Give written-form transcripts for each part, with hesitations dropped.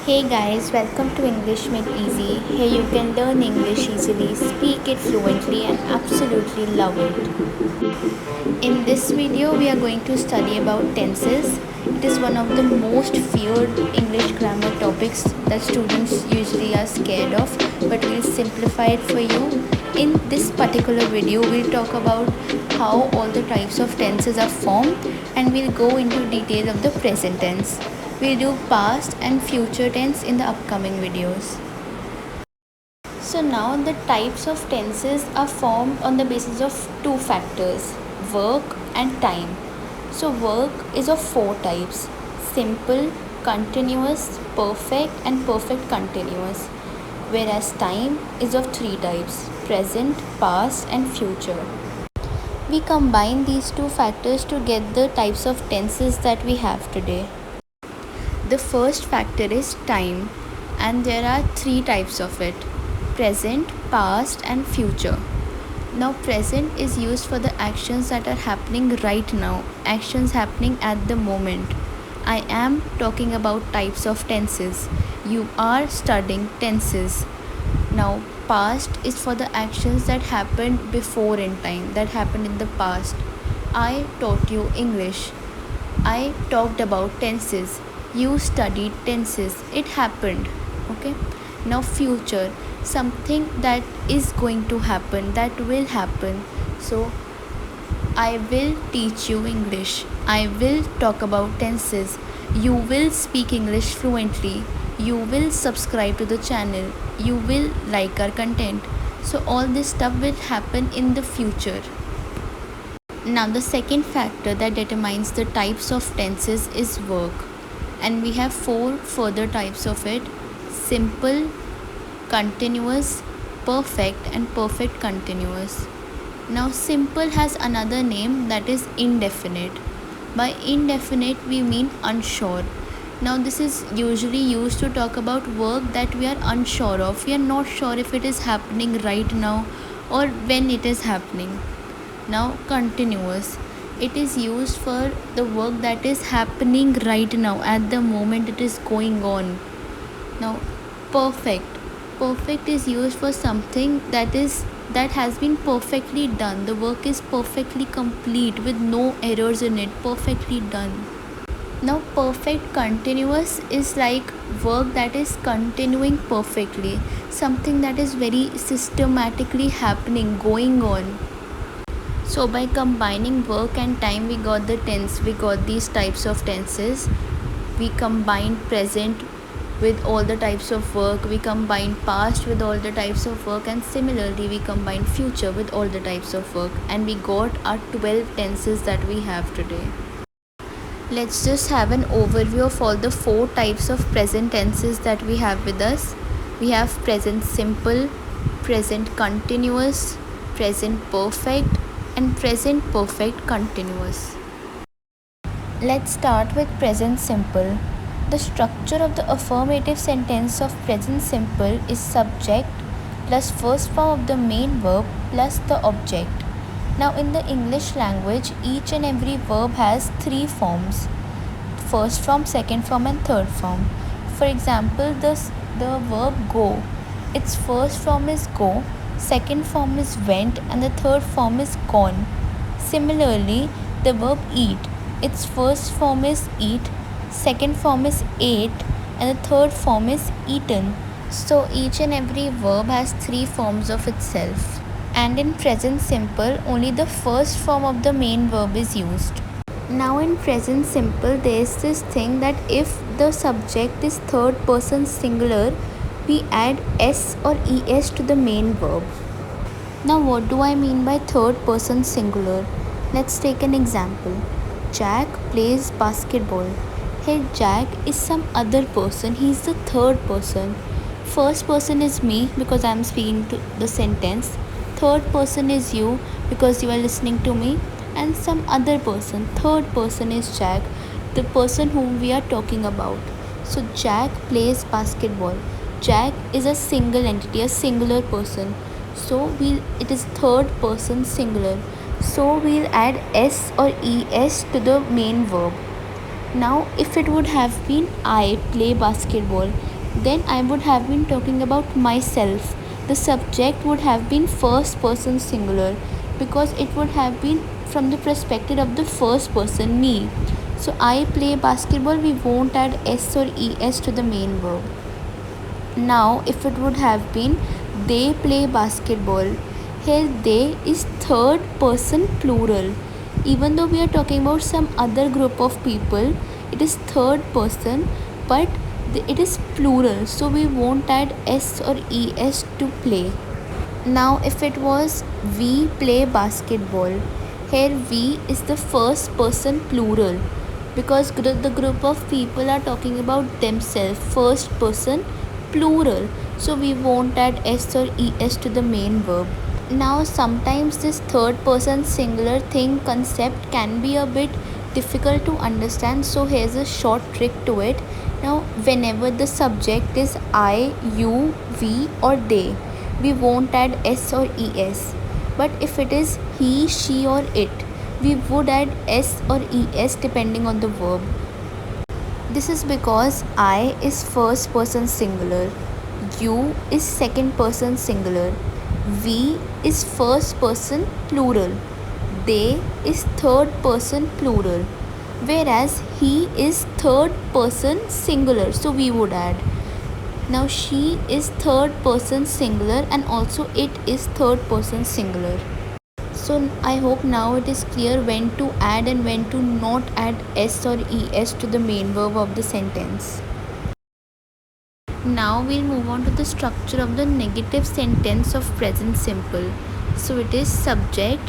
Hey guys, welcome to English Made Easy. Here you can learn English easily, speak it fluently, and absolutely love it. In this video, we are going to study about tenses. It is one of the most feared English grammar topics that students usually are scared of, but we'll simplify it for you. In this particular video, we'll talk about how all the types of tenses are formed, and we'll go into detail of the present tense. We'll do past and future tense in the upcoming videos. So now the types of tenses are formed on the basis of two factors, work and time. So work is of four types: simple, continuous, perfect and perfect continuous. Whereas time is of three types: present, past and future. We combine these two factors to get the types of tenses that we have today. The first factor is time, and there are three types of it: present, past and future. Now present is used for the actions that are happening right now, actions happening at the moment. I am talking about types of tenses. You are studying tenses. Now past is for the actions that happened before in time, that happened in the past. I taught you English. I talked about tenses. You studied tenses. It happened. Okay. Now future, something that is going to happen, that will happen. So I will teach you English. I will talk about tenses. You will speak English fluently. You will subscribe to the channel. You will like our content. So all this stuff will happen in the future. Now the second factor that determines the types of tenses is work, and we have four further types of it: simple, continuous, perfect and perfect continuous. Now simple has another name, that is indefinite. By indefinite we mean unsure. Now this is usually used to talk about work that we are unsure of. We are not sure if it is happening right now or when it is happening. Now continuous, it is used for the work that is happening right now, at the moment it is going on. Now perfect is used for something that has been perfectly done. The work is perfectly complete with no errors in it, perfectly done. Now perfect continuous is like work that is continuing perfectly, something that is very systematically happening, going on. So by combining work and time, we got these types of tenses. We combined present with all the types of work, we combine past with all the types of work, and similarly we combine future with all the types of work, and we got our 12 tenses that we have today. Let's just have an overview of all the four types of present tenses that we have with us. We have present simple, present continuous, present perfect and present perfect continuous. Let's start with present simple. The structure of the affirmative sentence of present simple is subject plus first form of the main verb plus the object. Now in the English language, each and every verb has three forms: first form, second form and third form. For example, the verb go, its first form is go, second form is went and the third form is gone. Similarly, the verb eat, its first form is eat, second form is ate and the third form is eaten. So each and every verb has three forms of itself. And in present simple, only the first form of the main verb is used. Now in present simple, there is this thing that if the subject is third person singular, we add s or es to the main verb. Now what do I mean by third person singular? Let's take an example. Jack plays basketball. Here Jack is some other person, he is the third person. First person is me because I am speaking to the sentence. Third person is you because you are listening to me, and some other person. Third person is Jack, the person whom we are talking about. So Jack plays basketball. Jack is a single entity, a singular person. So it is third person singular. So we'll add s or es to the main verb. Now, if it would have been I play basketball, then I would have been talking about myself. The subject would have been first person singular because it would have been from the perspective of the first person, me. So, I play basketball, we won't add S or ES to the main verb. Now, if it would have been they play basketball, here they is third person plural. Even though we are talking about some other group of people, it is third person, but it is plural, so we won't add S or ES to play. Now, if it was we play basketball, here we is the first person plural because the group of people are talking about themselves, first person plural, so we won't add S or ES to the main verb. Now, sometimes this third person singular thing concept can be a bit difficult to understand, so here's a short trick to it. Now, whenever the subject is I, you, we or they, we won't add S or ES, but if it is he, she or it, we would add S or ES depending on the verb. This is because I is first person singular, you is second person singular, we is first person plural, they is third person plural, whereas he is third person singular, so we would add. Now, she is third person singular and also it is third person singular. So I hope now it is clear when to add and when to not add S or ES to the main verb of the sentence. Now we'll move on to the structure of the negative sentence of present simple. So it is subject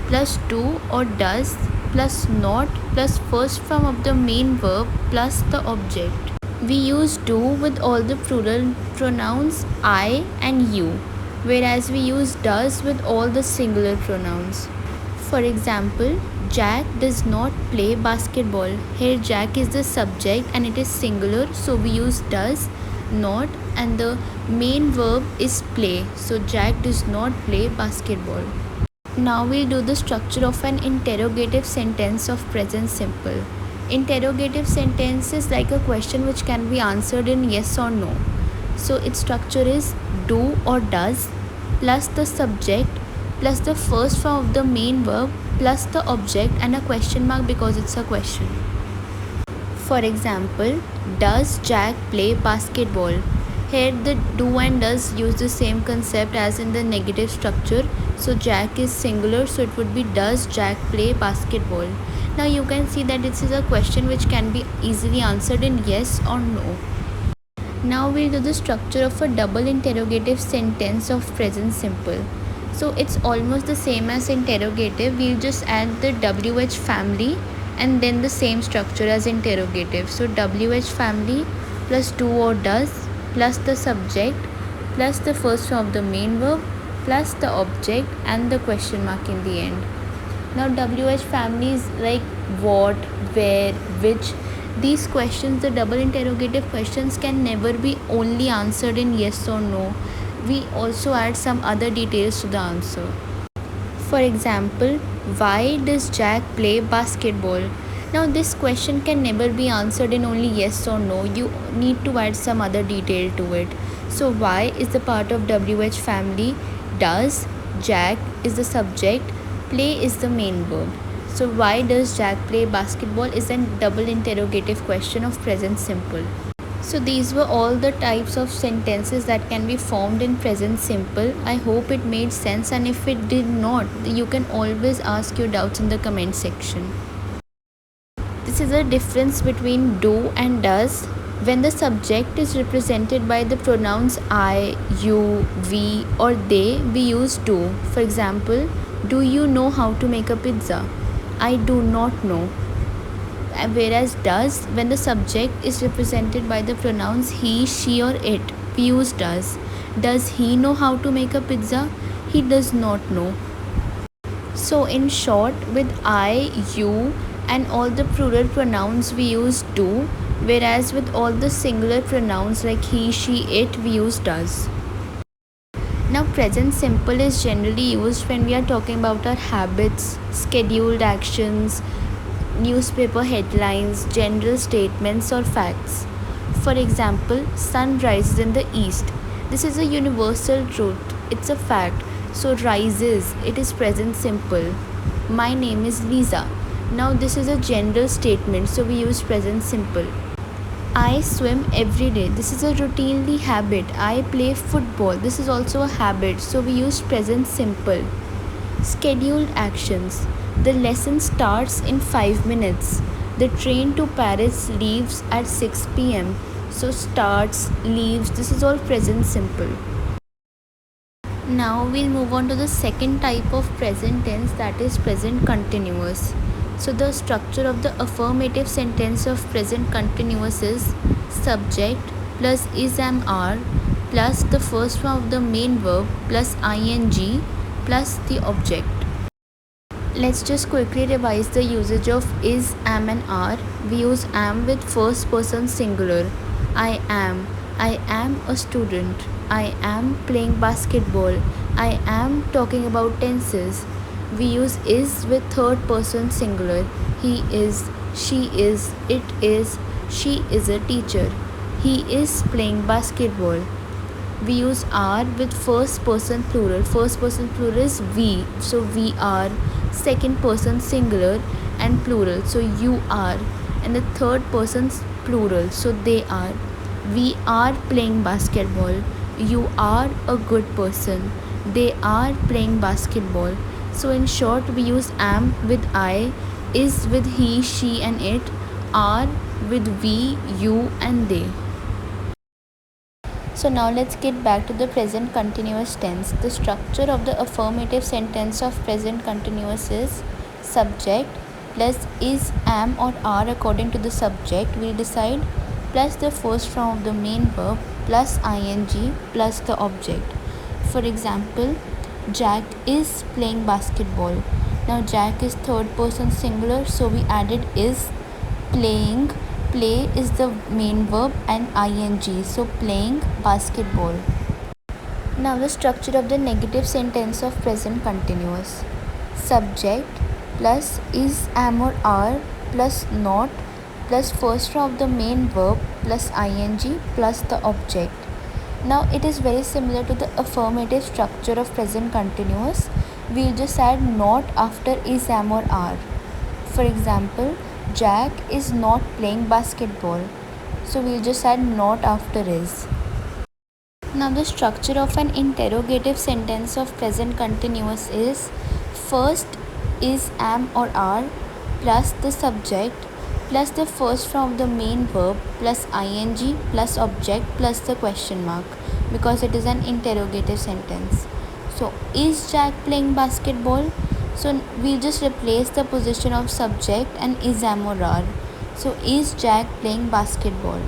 plus do or does plus not plus first form of the main verb plus the object. We use do with all the plural pronouns I and you, whereas we use does with all the singular pronouns. For example, Jack does not play basketball. Here Jack is the subject and it is singular, so we use does, not, and the main verb is play, so Jack does not play basketball. Now we'll do the structure of an interrogative sentence of present simple. Interrogative sentence is like a question which can be answered in yes or no. So its structure is do or does plus the subject plus the first form of the main verb plus the object and a question mark because it's a question. For example, does Jack play basketball? Here the do and does use the same concept as in the negative structure. So Jack is singular, so it would be does Jack play basketball? Now you can see that this is a question which can be easily answered in yes or no. Now we'll do the structure of a double interrogative sentence of present simple. So it's almost the same as interrogative. We'll just add the WH family and then the same structure as interrogative. So WH family plus do or does plus the subject plus the first form of the main verb plus the object and the question mark in the end. Now WH family is like what, where, which. These questions, the double interrogative questions, can never be only answered in yes or no. We also add some other details to the answer. For example, why does Jack play basketball? Now this question can never be answered in only yes or no. You need to add some other detail to it. So why is the part of WH family, does, Jack is the subject, play is the main verb. So why does Jack play basketball is a double interrogative question of present simple. So these were all the types of sentences that can be formed in present simple. I hope it made sense, and if it did not, you can always ask your doubts in the comment section. This is a difference between do and does. When the subject is represented by the pronouns I, you, we or they, we use do. For example, do you know how to make a pizza? I do not know. Whereas does, when the subject is represented by the pronouns he, she or it, we use does. Does he know how to make a pizza? He does not know. So in short, with I, you and all the plural pronouns we use do, whereas with all the singular pronouns like he, she, it, we use does. Now present simple is generally used when we are talking about our habits, scheduled actions, newspaper headlines, general statements, or facts. For example, sun rises in the east. This is a universal truth, it's a fact. So, rises, it is present simple. My name is Lisa. Now, this is a general statement, so we use present simple. I swim every day. This is a routinely habit. I play football. This is also a habit, so we use present simple. Scheduled actions. The lesson starts in 5 minutes. The train to Paris leaves at 6 pm. So starts, leaves, this is all present simple. Now we'll move on to the second type of present tense, that is present continuous. So the structure of the affirmative sentence of present continuous is subject plus is am are plus the first form of the main verb plus ing plus the object. Let's just quickly revise the usage of is, am and are. We use am with first person singular. I am a student. I am playing basketball. I am talking about tenses. We use is with third person singular. He is, she is, it is, she is a teacher. He is playing basketball. We use are with first person plural. First person plural is we, so we are. Second person singular and plural, so you are. And the third person plural, so they are. We are playing basketball. You are a good person. They are playing basketball. So in short, we use am with I, is with he, she and it, are with we, you and they. So now let's get back to the present continuous tense. The structure of the affirmative sentence of present continuous is subject plus is, am or are according to the subject will decide plus the first form of the main verb plus ing plus the object. For example, Jack is playing basketball. Now Jack is third person singular, so we added is. Playing, play is the main verb and ing, so playing basketball. Now the structure of the negative sentence of present continuous. Subject plus is, am or are plus not plus first form of the main verb plus ing plus the object. Now it is very similar to the affirmative structure of present continuous. We'll just add not after is, am or are. For example, Jack is not playing basketball, so we'll just add not after is. Now the structure of an interrogative sentence of present continuous is first is, am or are plus the subject plus the first form of the main verb plus ing plus object plus the question mark, because it is an interrogative sentence. So is Jack playing basketball? So we'll just replace the position of subject and is, am or are. So is Jack playing basketball?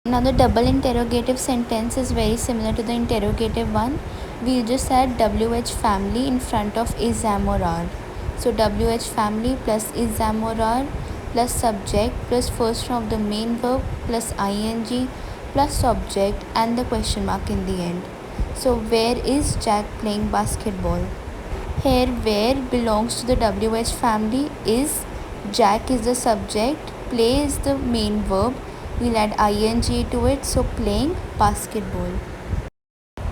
Now the double interrogative sentence is very similar to the interrogative one. We'll just add WH family in front of is, am or are. So WH family plus is, am or are plus subject plus first form of the main verb plus ing plus object and the question mark in the end. So where is Jack playing basketball? Here where belongs to the WH family is, Jack is the subject, play is the main verb, we'll add ing to it, so playing basketball.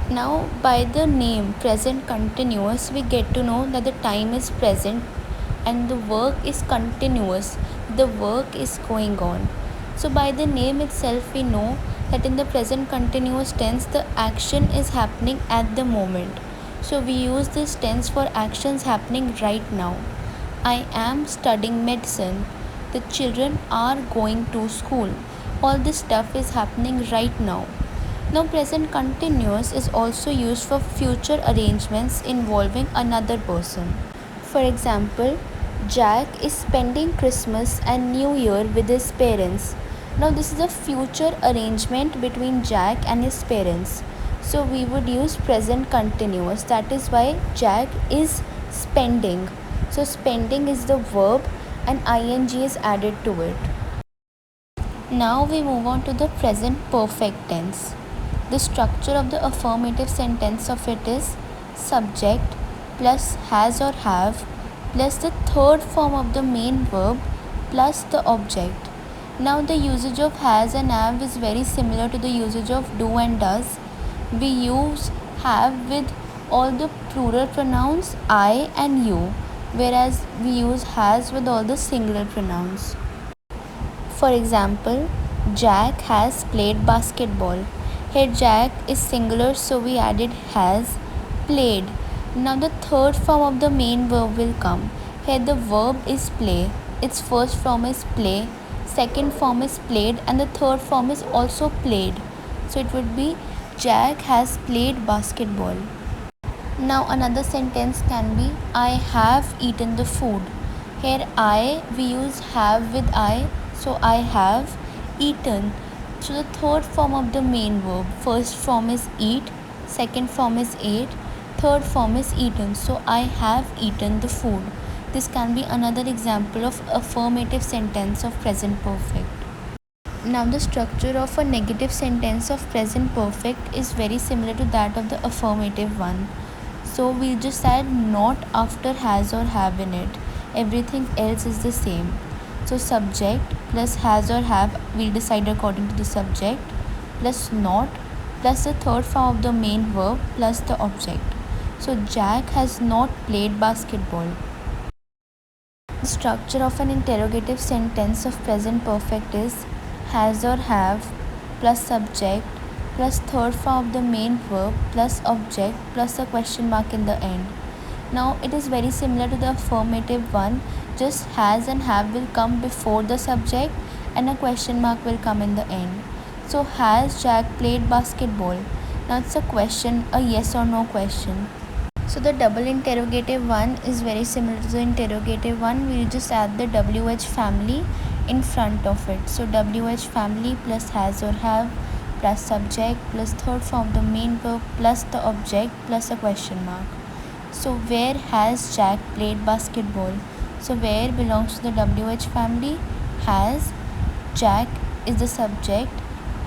Now by the name present continuous, we get to know that the time is present and the work is continuous, the work is going on. So by the name itself we know that in the present continuous tense the action is happening at the moment. So we use this tense for actions happening right now. I am studying medicine. The children are going to school. All this stuff is happening right now. Now present continuous is also used for future arrangements involving another person. For example, Jack is spending Christmas and New Year with his parents. Now this is a future arrangement between Jack and his parents. So we would use present continuous. That is why Jack is spending. So spending is the verb and ing is added to it. Now we move on to the present perfect tense. The structure of the affirmative sentence of it is subject plus has or have plus the third form of the main verb plus the object. Now the usage of has and have is very similar to the usage of do and does. We use have with all the plural pronouns I and you, whereas we use has with all the singular pronouns. For example, Jack has played basketball. Here Jack is singular, so we added has played. Now the third form of the main verb will come. Here the verb is play. Its first form is play, second form is played, and the third form is also played. So it would be Jack has played basketball. Now another sentence can be I have eaten the food. Here I we use have with I, so I have eaten. So the third form of the main verb, first form is eat, second form is ate, third form is eaten. So I have eaten the food. This can be another example of affirmative sentence of present perfect. Now the structure of a negative sentence of present perfect is very similar to that of the affirmative one. So we'll just add not after has or have in it. Everything else is the same. So subject plus has or have, we'll decide according to the subject, plus not, plus the third form of the main verb, plus the object. So Jack has not played basketball. The structure of an interrogative sentence of present perfect is has or have plus subject plus third form of the main verb plus object plus a question mark in the end. Now it is very similar to the affirmative one, just has and have will come before the subject and a question mark will come in the end. So has Jack played basketball? Now it's a question, a yes or no question. So the double interrogative one is very similar to the interrogative one. We will just add the WH family in front of it. So WH family plus has or have plus subject plus third form of the main verb plus the object plus a question mark. So where has Jack played basketball? So where belongs to the WH family. Has, Jack is the subject,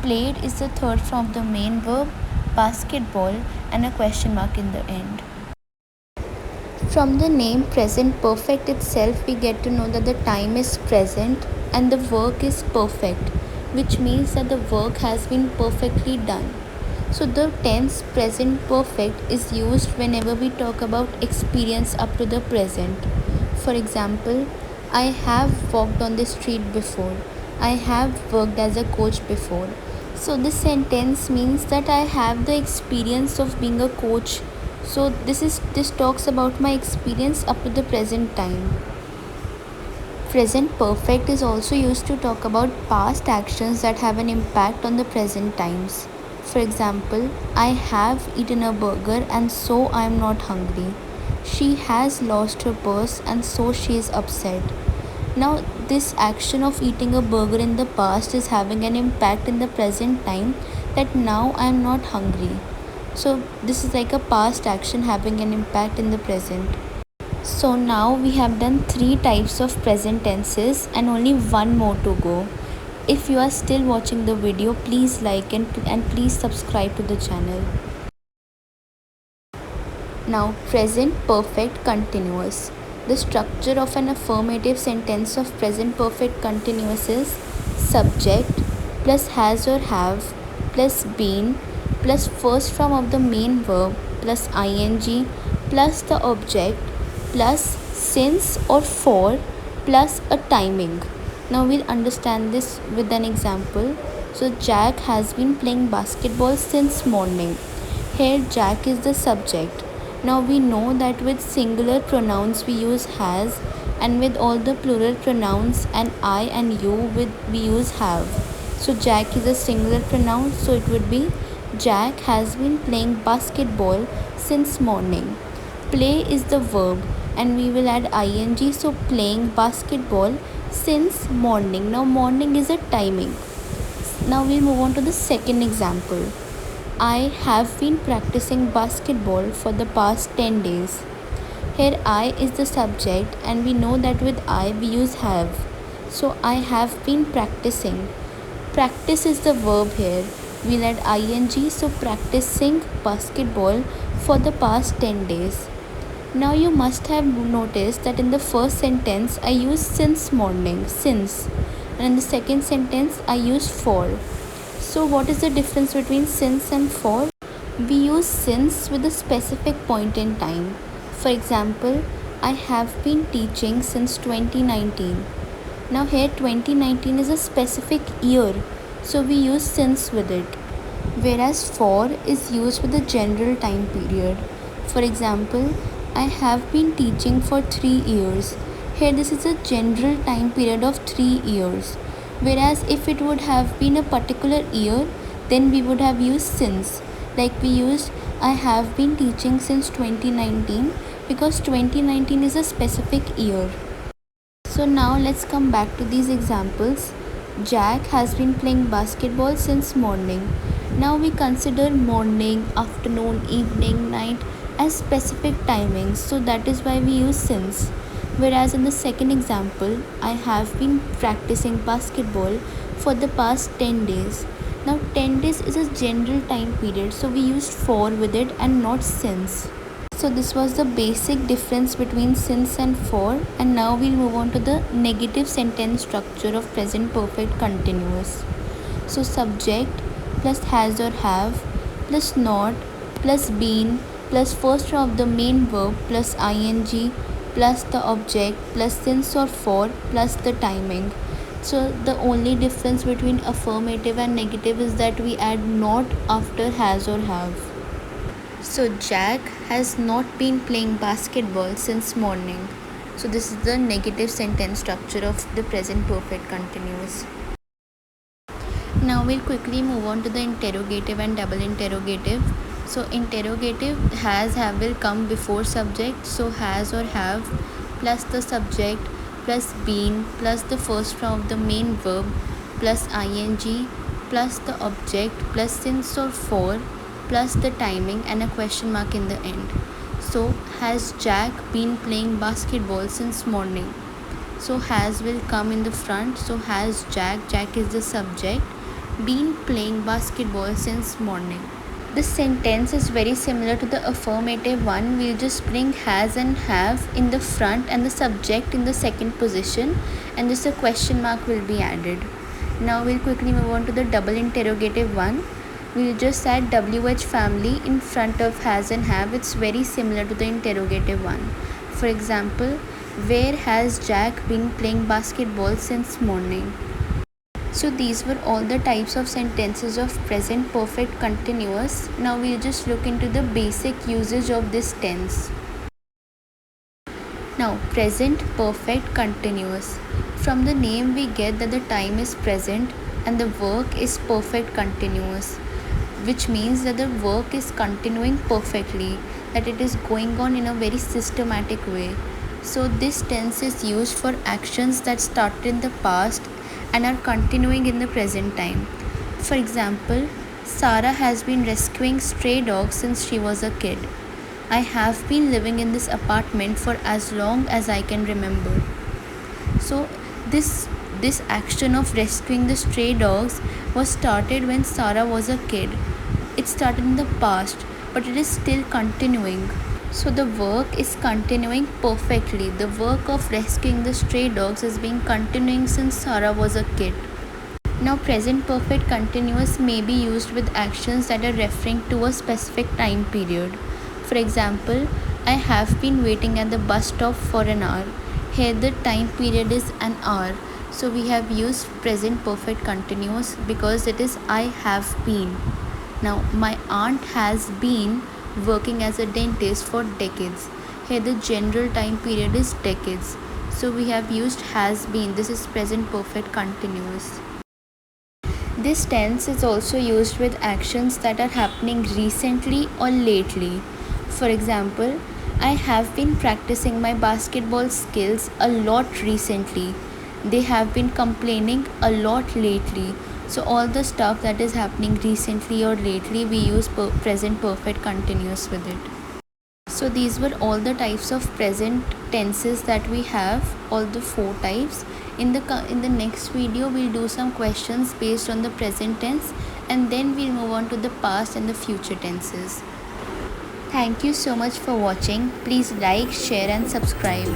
played is the third form of the main verb, basketball, and a question mark in the end. From the name present perfect itself, we get to know that the time is present and the work is perfect, which means that the work has been perfectly done. So the tense present perfect is used whenever we talk about experience up to the present. For example, I have walked on the street before. I have worked as a coach before. So this sentence means that I have the experience of being a coach. So this talks about my experience up to the present time. Present perfect is also used to talk about past actions that have an impact on the present times. For example, I have eaten a burger and so I am not hungry. She has lost her purse and so she is upset. Now, this action of eating a burger in the past is having an impact in the present time, that now I am not hungry. So this is like a past action having an impact in the present. So now we have done 3 types of present tenses and only one more to go. If you are still watching the video, please like and please subscribe to the channel. Now present perfect continuous. The structure of an affirmative sentence of present perfect continuous is subject plus has or have plus been plus first form of the main verb plus ing plus the object plus since or for plus a timing. Now we'll understand this with an example. So Jack has been playing basketball since morning. Here Jack is the subject. Now we know that with singular pronouns we use has, and with all the plural pronouns and I and you we use have. So Jack is a singular pronoun, so it would be Jack has been playing basketball since morning. Play is the verb and we will add ing, so playing basketball since morning. Now morning is a timing. Now we'll move on to the second example. I have been practicing basketball for the past 10 days. Here I is the subject and we know that with I we use have. So I have been practicing. Practice is the verb here. We'll add ing, so practicing basketball for the past 10 days. Now you must have noticed that in the first sentence I use since morning, since, and in the second sentence I use for. So what is the difference between since and for? We use since with a specific point in time. For example, I have been teaching since 2019. Now here 2019 is a specific year, so we use since with it. Whereas for is used with a general time period. For example, I have been teaching for 3 years. Here this is a general time period of 3 years. Whereas if it would have been a particular year, then we would have used since. Like we used I have been teaching since 2019 because 2019 is a specific year. So now let's come back to these examples. Jack has been playing basketball since morning. Now we consider morning, afternoon, evening, night as specific timings, so that is why we use since. Whereas in the second example, I have been practicing basketball for the past 10 days. Now 10 days is a general time period, so we used for with it and not since. So this was the basic difference between since and for, and now we'll move on to the negative sentence structure of present perfect continuous. So subject plus has or have plus not plus been plus first form of the main verb plus ing plus the object plus since or for plus the timing. So the only difference between affirmative and negative is that we add not after has or have. So Jack has not been playing basketball since morning. So this is the negative sentence structure of the present perfect continuous. Now we'll quickly move on to the interrogative and double interrogative. So interrogative, has, have will come before subject. So has or have plus the subject plus been plus the first form of the main verb plus ing plus the object plus since or for plus the timing and a question mark in the end. So has Jack been playing basketball since morning? So has will come in the front. So has Jack, Jack is the subject, been playing basketball since morning. This sentence is very similar to the affirmative one. We'll just bring has and have in the front and the subject in the second position, and just a question mark will be added. Now we'll quickly move on to the double interrogative one. We'll just add WH family in front of has and have. It's very similar to the interrogative one. For example, where has Jack been playing basketball since morning? So these were all the types of sentences of present perfect continuous. Now we'll just look into the basic usage of this tense. Now present perfect continuous. From the name we get that the time is present and the work is perfect continuous, which means that the work is continuing perfectly, that it is going on in a very systematic way. So this tense is used for actions that started in the past and are continuing in the present time. For example, Sarah has been rescuing stray dogs since she was a kid. I have been living in this apartment for as long as I can remember. So this action of rescuing the stray dogs was started when Sarah was a kid. It started in the past, but it is still continuing. So the work is continuing perfectly. The work of rescuing the stray dogs has been continuing since Sarah was a kid. Now present perfect continuous may be used with actions that are referring to a specific time period. For example, I have been waiting at the bus stop for an hour. Here the time period is an hour. So we have used present perfect continuous because it is I have been. Now my aunt has been working as a dentist for decades. Here the general time period is decades. So we have used has been. This is present perfect continuous. This tense is also used with actions that are happening recently or lately. For example, I have been practicing my basketball skills a lot recently. They have been complaining a lot lately. So all the stuff that is happening recently or lately, we use present perfect continuous with it. So these were all the types of present tenses that we have, all the 4 types. In the next video, we'll do some questions based on the present tense, and then we'll move on to the past and the future tenses. Thank you so much for watching. Please like, share and subscribe.